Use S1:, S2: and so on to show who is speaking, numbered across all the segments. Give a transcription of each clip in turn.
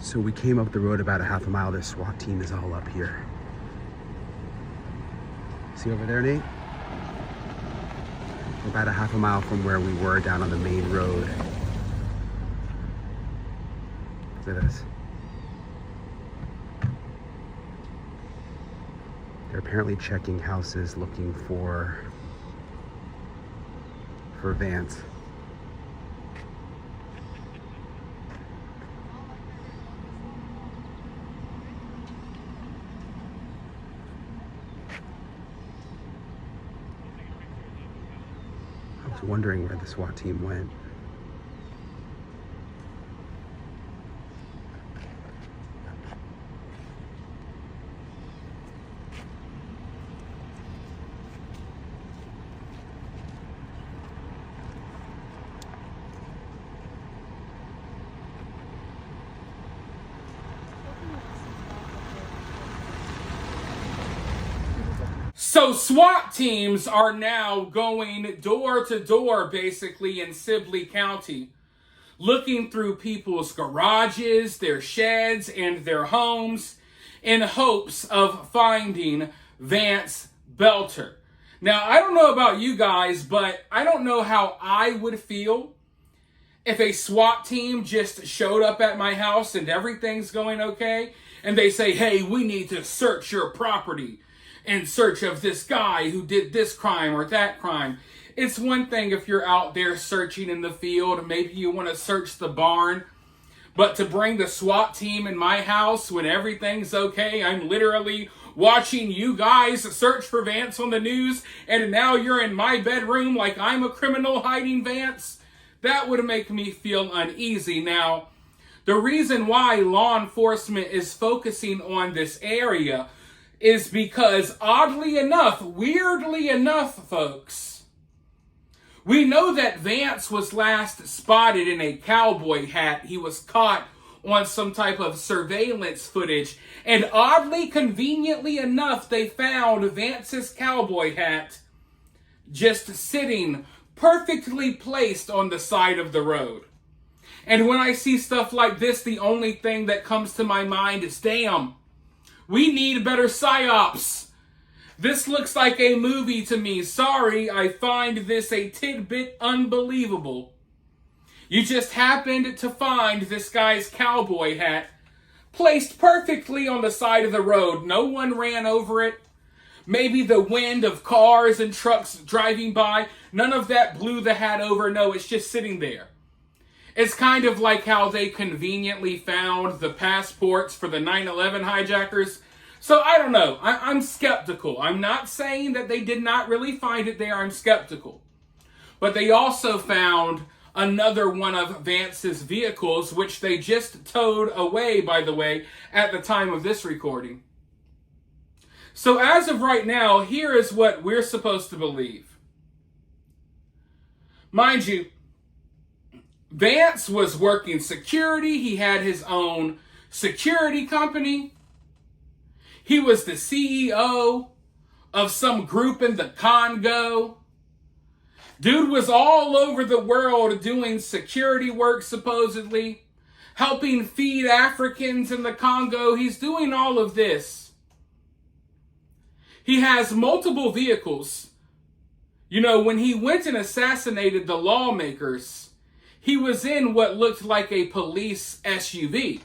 S1: So we came up the road about a half a mile. This SWAT team is all up here. See over there, Nate? We're about a half a mile from where we were down on the main road. Look at this. They're apparently checking houses looking for Vance. I was wondering where the SWAT team went.
S2: So SWAT teams are now going door to door, basically, in Sibley County, looking through people's garages, their sheds, and their homes in hopes of finding Vance Boelter. Now, I don't know about you guys, but I don't know how I would feel if a SWAT team just showed up at my house and everything's going okay, and they say, hey, we need to search your property in search of this guy who did this crime or that crime. It's one thing if you're out there searching in the field, maybe you want to search the barn, but to bring the SWAT team in my house when everything's okay, I'm literally watching you guys search for Vance on the news, and now you're in my bedroom like I'm a criminal hiding Vance, that would make me feel uneasy. Now, the reason why law enforcement is focusing on this area is because, oddly enough, weirdly enough, folks, we know that Vance was last spotted in a cowboy hat. He was caught on some type of surveillance footage, and oddly, conveniently enough, they found Vance's cowboy hat just sitting perfectly placed on the side of the road. And when I see stuff like this, the only thing that comes to my mind is, damn, we need better psyops. This looks like a movie to me. Sorry, I find this a tidbit unbelievable. You just happened to find this guy's cowboy hat placed perfectly on the side of the road. No one ran over it. Maybe the wind of cars and trucks driving by, none of that blew the hat over. No, it's just sitting there. It's kind of like how they conveniently found the passports for the 9/11 hijackers. So I don't know. I'm skeptical. I'm not saying that they did not really find it there. I'm skeptical. But they also found another one of Vance's vehicles, which they just towed away, by the way, at the time of this recording. So as of right now, here is what we're supposed to believe. Mind you, Vance was working security. He had his own security company. He was the CEO of some group in the Congo. Dude was all over the world doing security work, supposedly, helping feed Africans in the Congo. He's doing all of this. He has multiple vehicles. You know, when he went and assassinated the lawmakers, he was in what looked like a police SUV,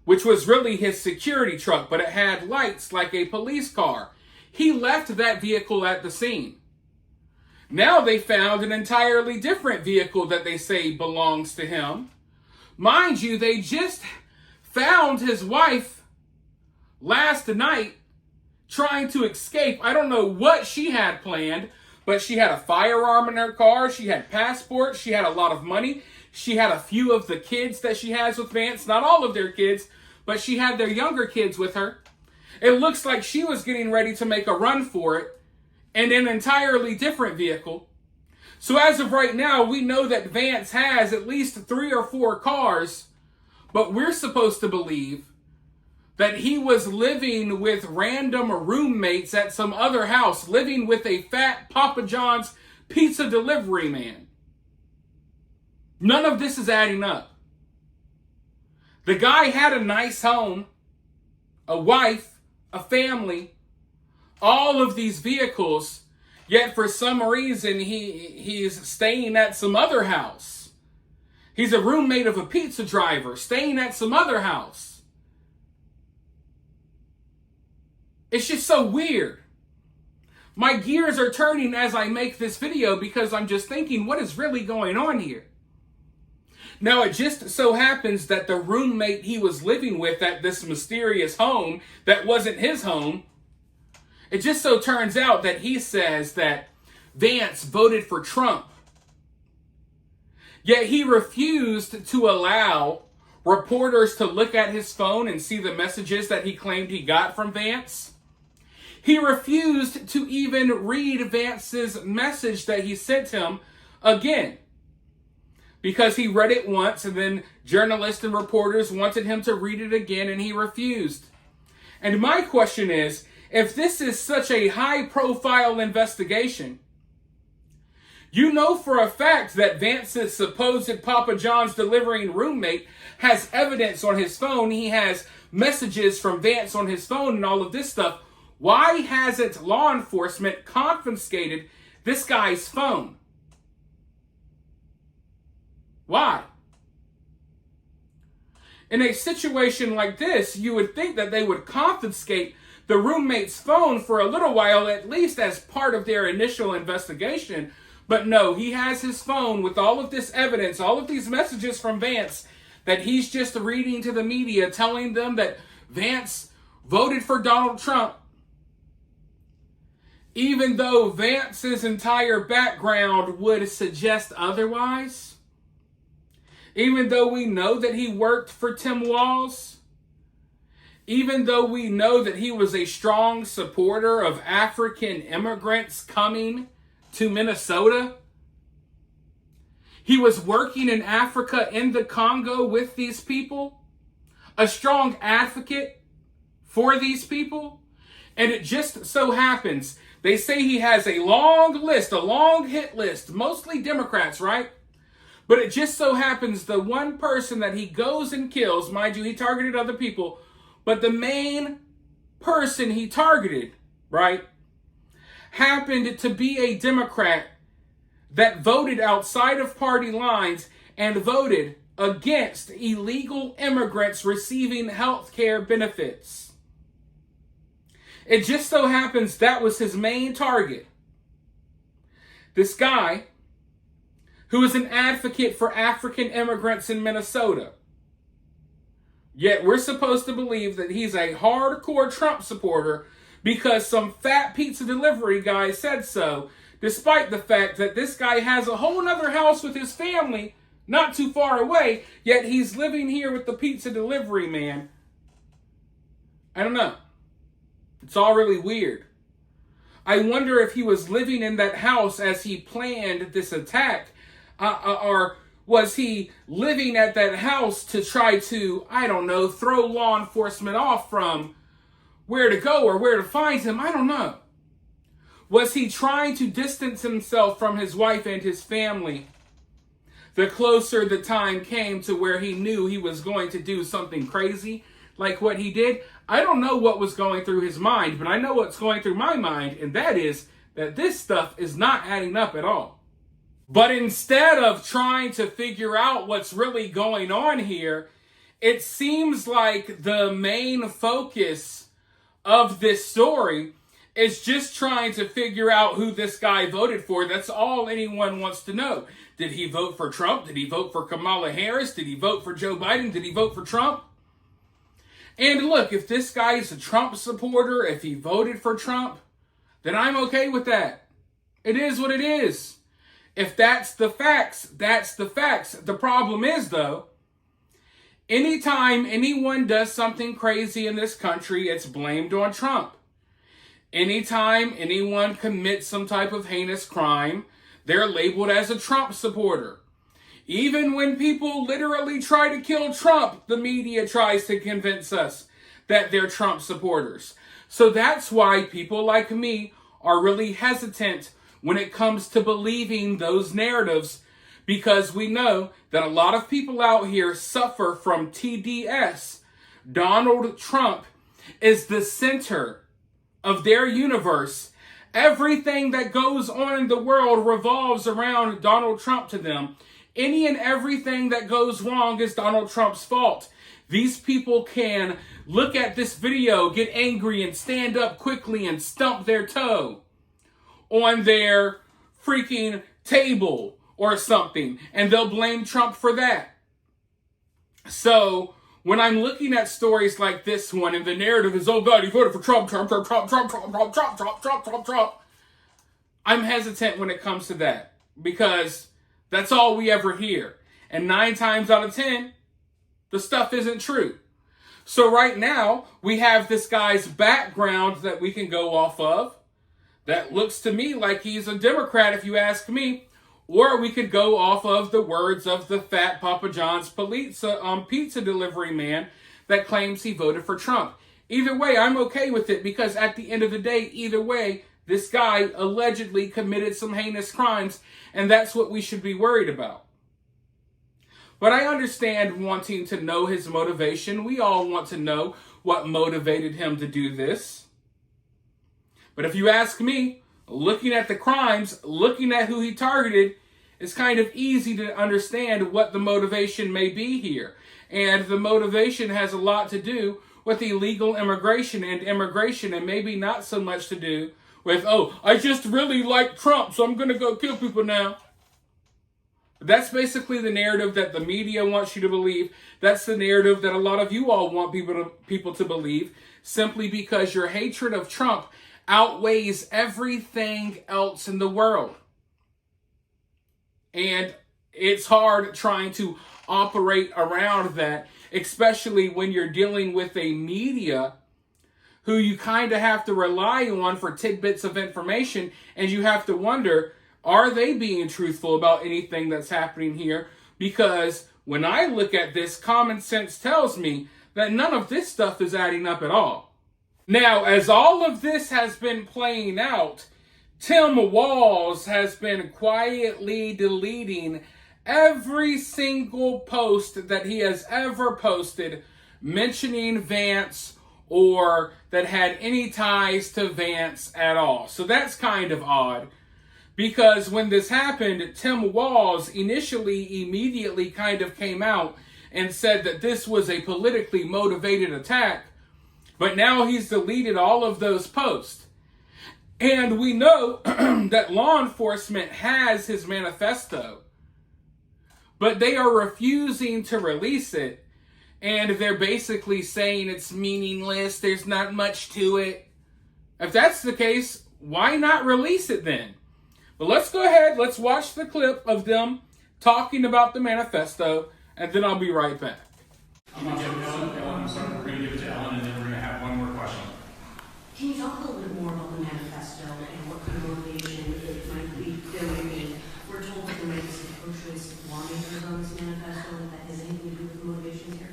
S2: which was really his security truck, but it had lights like a police car. He left that vehicle at the scene. Now they found an entirely different vehicle that they say belongs to him. Mind you, they just found his wife last night trying to escape. I don't know what she had planned, but she had a firearm in her car. She had passports. She had a lot of money. She had a few of the kids that she has with Vance. Not all of their kids, but she had their younger kids with her. It looks like she was getting ready to make a run for it in an entirely different vehicle. So as of right now, we know that Vance has at least 3 or 4 cars, but we're supposed to believe that he was living with random roommates at some other house, living with a fat Papa John's pizza delivery man. None of this is adding up. The guy had a nice home, a wife, a family, all of these vehicles, yet for some reason he's staying at some other house. He's a roommate of a pizza driver staying at some other house. It's just so weird. My gears are turning as I make this video because I'm just thinking, what is really going on here? Now, it just so happens that the roommate he was living with at this mysterious home that wasn't his home, it just so turns out that he says that Vance voted for Trump. Yet he refused to allow reporters to look at his phone and see the messages that he claimed he got from Vance. He refused to even read Vance's message that he sent him again, because he read it once and then journalists and reporters wanted him to read it again and he refused. And my question is, if this is such a high-profile investigation, you know for a fact that Vance's supposed Papa John's delivering roommate has evidence on his phone. He has messages from Vance on his phone and all of this stuff. Why hasn't law enforcement confiscated this guy's phone? Why? In a situation like this, you would think that they would confiscate the roommate's phone for a little while, at least as part of their initial investigation. But no, he has his phone with all of this evidence, all of these messages from Vance that he's just reading to the media, telling them that Vance voted for Donald Trump, even though Vance's entire background would suggest otherwise. Even though we know that he worked for Tim Walz, even though we know that he was a strong supporter of African immigrants coming to Minnesota, he was working in Africa, in the Congo with these people, a strong advocate for these people, and it just so happens, they say he has a long list, a long hit list, mostly Democrats, right? But it just so happens the one person that he goes and kills, mind you, he targeted other people, but the main person he targeted, right, happened to be a Democrat that voted outside of party lines and voted against illegal immigrants receiving health care benefits. It just so happens that was his main target. This guy, who is an advocate for African immigrants in Minnesota. Yet we're supposed to believe that he's a hardcore Trump supporter because some fat pizza delivery guy said so, despite the fact that this guy has a whole other house with his family not too far away, yet he's living here with the pizza delivery man. I don't know. It's all really weird. I wonder if he was living in that house as he planned this attack. Or was he living at that house to try to, I don't know, throw law enforcement off from where to go or where to find him? I don't know. Was he trying to distance himself from his wife and his family the closer the time came to where he knew he was going to do something crazy like what he did? I don't know what was going through his mind, but I know what's going through my mind, and that is that this stuff is not adding up at all. But instead of trying to figure out what's really going on here, it seems like the main focus of this story is just trying to figure out who this guy voted for. That's all anyone wants to know. Did he vote for Trump? Did he vote for Kamala Harris? Did he vote for Joe Biden? Did he vote for Trump? And look, if this guy is a Trump supporter, if he voted for Trump, then I'm okay with that. It is what it is. If that's the facts, that's the facts. The problem is, though, anytime anyone does something crazy in this country, it's blamed on Trump. Anytime anyone commits some type of heinous crime, they're labeled as a Trump supporter. Even when people literally try to kill Trump, the media tries to convince us that they're Trump supporters. So that's why people like me are really hesitant when it comes to believing those narratives, because we know that a lot of people out here suffer from TDS. Donald Trump is the center of their universe. Everything that goes on in the world revolves around Donald Trump to them. Any and everything that goes wrong is Donald Trump's fault. These people can look at this video, get angry, and stand up quickly and stump their toe on their freaking table or something, and they'll blame Trump for that. So when I'm looking at stories like this one, and the narrative is, oh God, he voted for Trump, I'm hesitant when it comes to that, because that's all we ever hear. And 9 times out of 10, the stuff isn't true. So right now, we have this guy's background that we can go off of. That looks to me like he's a Democrat, if you ask me. Or we could go off of the words of the fat Papa John's pizza delivery man that claims he voted for Trump. Either way, I'm okay with it, because at the end of the day, either way, this guy allegedly committed some heinous crimes, and that's what we should be worried about. But I understand wanting to know his motivation. We all want to know what motivated him to do this. But if you ask me, looking at the crimes, looking at who he targeted, it's kind of easy to understand what the motivation may be here. And the motivation has a lot to do with illegal immigration, and maybe not so much to do with, oh, I just really like Trump, so I'm going to go kill people now. That's basically the narrative that the media wants you to believe. That's the narrative that a lot of you all want people to believe, simply because your hatred of Trump outweighs everything else in the world. And it's hard trying to operate around that, especially when you're dealing with a media who you kind of have to rely on for tidbits of information, and you have to wonder, are they being truthful about anything that's happening here? Because when I look at this, common sense tells me that none of this stuff is adding up at all. Now, as all of this has been playing out, Tim Walz has been quietly deleting every single post that he has ever posted mentioning Vance or that had any ties to Vance at all. So that's kind of odd, because when this happened, Tim Walz immediately kind of came out and said that this was a politically motivated attack, but now he's deleted all of those posts. And we know that law enforcement has his manifesto, but they are refusing to release it. And they're basically saying it's meaningless, there's not much to it. If that's the case, why not release it then? But let's go ahead, let's watch the clip of them talking about the manifesto, and then I'll be right back.
S3: I'm going to give Ellen, we're going to give it to Ellen, and then we're going to have one more question.
S4: Can you talk a little bit more about the manifesto and what kind of motivation it might be doing? We're told that there might be some pro-choice lawmakers on this manifesto, and that has anything to do with the motivation here?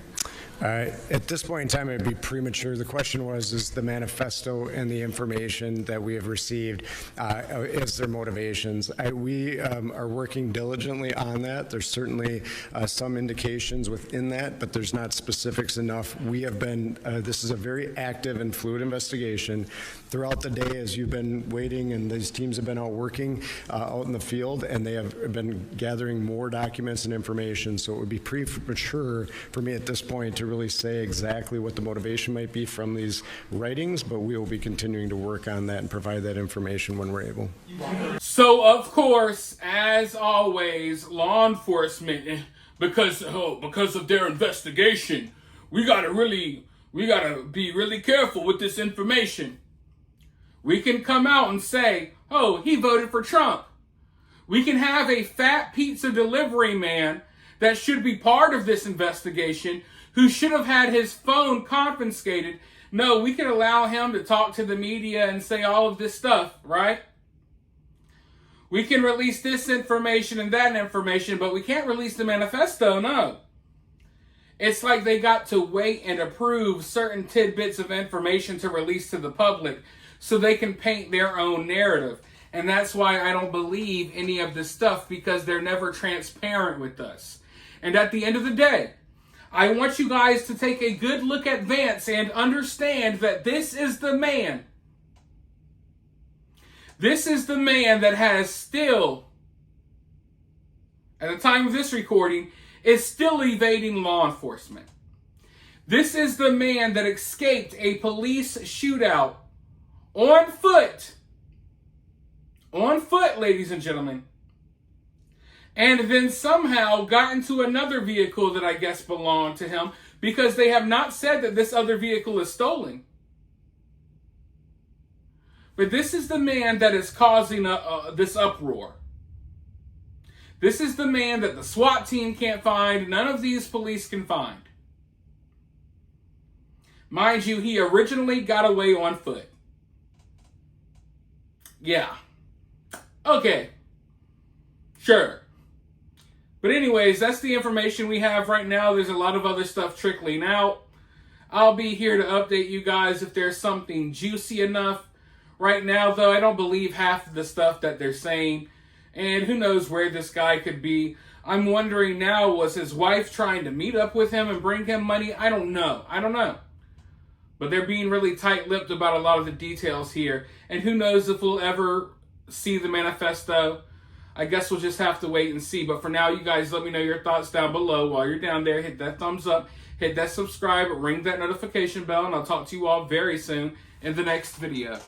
S5: At this point in time, it would be premature. The question was, is the manifesto and the information that we have received, is their motivations? We are working diligently on that. There's certainly some indications within that, but there's not specifics enough. We have been, this is a very active and fluid investigation. Throughout the day, as you've been waiting, and these teams have been out working out in the field, and they have been gathering more documents and information, so it would be premature for me at this point to really say exactly what the motivation might be from these writings, but we will be continuing to work on that and provide that information when we're able.
S2: So, of course, as always, law enforcement, because of their investigation, we gotta be really careful with this information. We can come out and say, oh, he voted for Trump. We can have a fat pizza delivery man that should be part of this investigation, who should have had his phone confiscated. No, we can allow him to talk to the media and say all of this stuff, right? We can release this information and that information, but we can't release the manifesto, no. It's like they got to wait and approve certain tidbits of information to release to the public so they can paint their own narrative. And that's why I don't believe any of this stuff, because they're never transparent with us. And at the end of the day, I want you guys to take a good look at Vance and understand that this is the man. This is the man that has still, at the time of this recording, is still evading law enforcement. This is the man that escaped a police shootout on foot, ladies and gentlemen, and then somehow got into another vehicle that I guess belonged to him, because they have not said that this other vehicle is stolen. But this is the man that is causing this uproar. This is the man that the SWAT team can't find, none of these police can find. Mind you, he originally got away on foot. Yeah. Okay. Sure. But anyways, that's the information we have right now. There's a lot of other stuff trickling out. I'll be here to update you guys if there's something juicy enough. Right now, though, I don't believe half of the stuff that they're saying. And who knows where this guy could be. I'm wondering now, was his wife trying to meet up with him and bring him money? I don't know. But they're being really tight-lipped about a lot of the details here. And who knows if we'll ever see the manifesto. I guess we'll just have to wait and see. But for now, you guys let me know your thoughts down below. While you're down there, hit that thumbs up, hit that subscribe, ring that notification bell, and I'll talk to you all very soon in the next video.